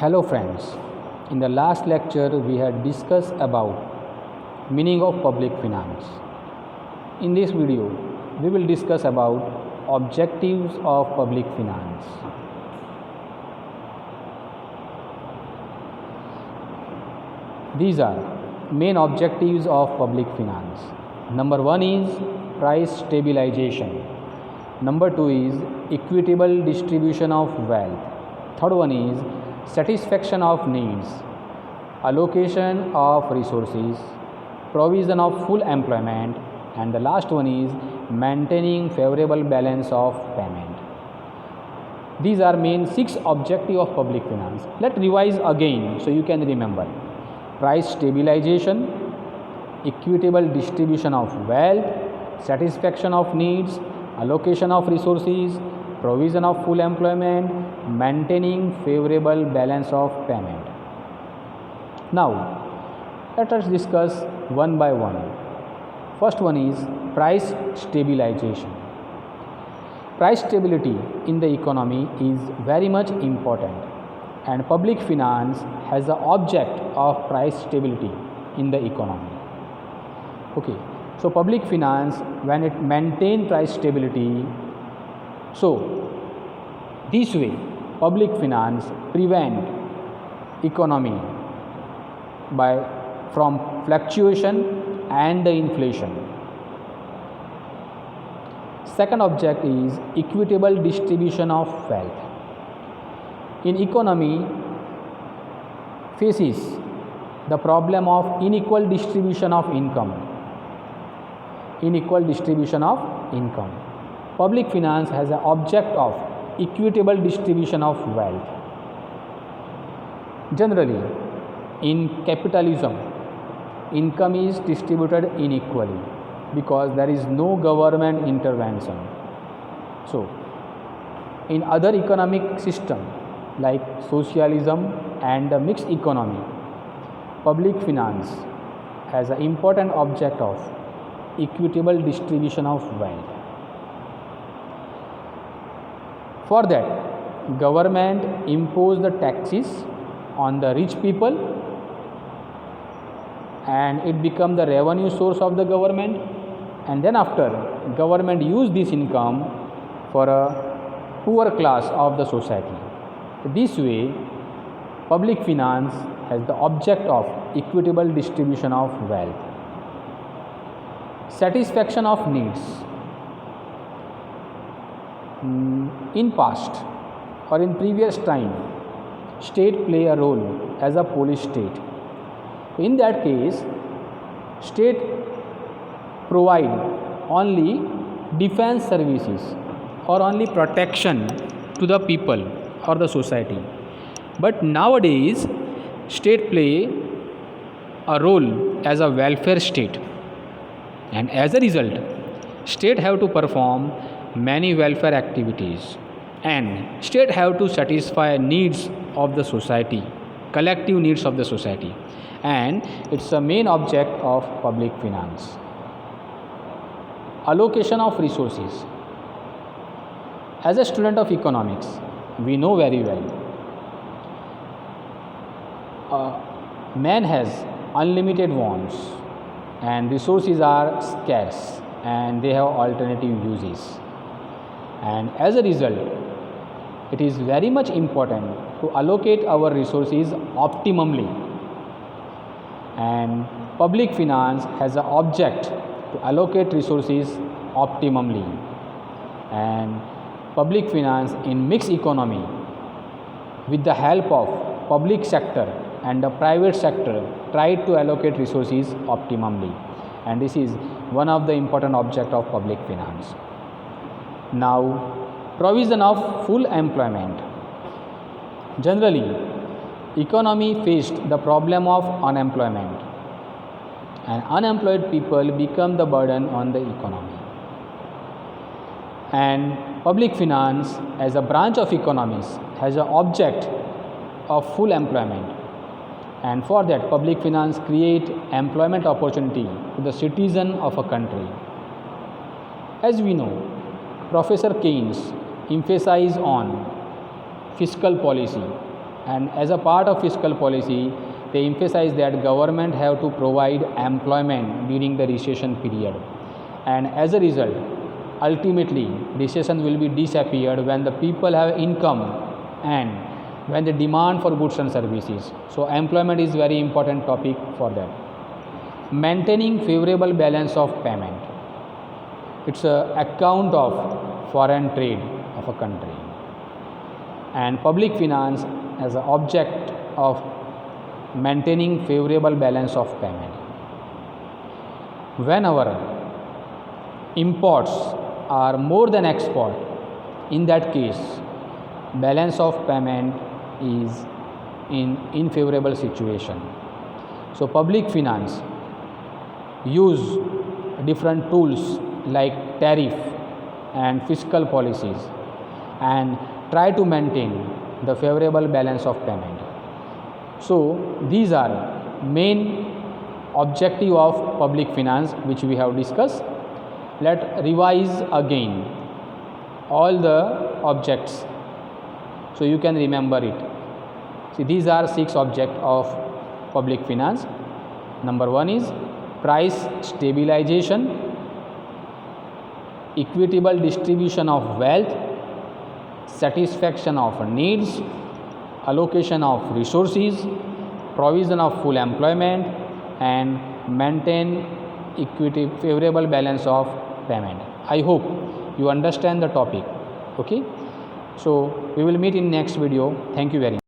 Hello friends, in the last lecture we had discussed about meaning of public finance. In this video we will discuss about objectives of public finance. These are main objectives of public finance. Number 1 is price stabilization. Number 2 is equitable distribution of wealth. Third one is satisfaction of needs, allocation of resources, provision of full employment, and the last one is maintaining favorable balance of payment. These are main 6 objectives of public finance. Let's revise again so you can remember. Price stabilization, equitable distribution of wealth, satisfaction of needs, allocation of resources, provision of full employment, maintaining favorable balance of payment. Now, let us discuss one by one. First one is price stabilization. Price stability in the economy is very much important, and public finance has the object of price stability in the economy. Okay, so public finance, when it maintain price stability, so this way public finance prevent economy from fluctuation and the inflation. Second object is equitable distribution of wealth. In economy faces the problem of unequal distribution of income. Public finance has an object of equitable distribution of wealth. Generally, in capitalism, income is distributed unequally because there is no government intervention. So, in other economic system like socialism and the mixed economy, public finance has an important object of equitable distribution of wealth. For that, government impose the taxes on the rich people and it become the revenue source of the government, and then after government use this income for a poor class of the society. This way, public finance has the object of equitable distribution of wealth. Satisfaction of needs. In past or in previous time, state play a role as a police state. In that case, state provide only defense services or only protection to the people or the society. But nowadays, state play a role as a welfare state, and as a result, state have to perform many welfare activities, and state have to satisfy needs of the society, collective needs of the society, and it's the main object of public finance. Allocation of resources. As a student of economics, we know very well man has unlimited wants and resources are scarce and they have alternative uses, and as a result it is very much important to allocate our resources optimally, and public finance has an object to allocate resources optimally. And public finance in mixed economy, with the help of public sector and the private sector, try to allocate resources optimally, and this is one of the important object of public finance. Now, provision of full employment. Generally, economy faced the problem of unemployment, and unemployed people become the burden on the economy. And public finance as a branch of economics has an object of full employment, and for that public finance create employment opportunity to the citizen of a country. As we know, Professor Keynes emphasized on fiscal policy And as a part of fiscal policy, they emphasize that government have to provide employment during the recession period. And as a result, ultimately, recession will be disappeared when the people have income and when the demand for goods and services. So employment is very important topic for that. Maintaining favorable balance of payment. It's a account of foreign trade of a country. And public finance as an object of maintaining favorable balance of payment. Whenever imports are more than export, in that case balance of payment is in unfavorable situation. So public finance use different tools like tariff and fiscal policies and try to maintain the favorable balance of payment. So these are main objective of public finance which we have discussed. Let revise again all the objects so you can remember it. See, these are 6 objects of public finance. Number 1 is price stabilization, equitable distribution of wealth, satisfaction of needs, allocation of resources, provision of full employment, and maintain equity favorable balance of payment. I hope you understand the topic. Okay, so we will meet in next video. Thank you very much.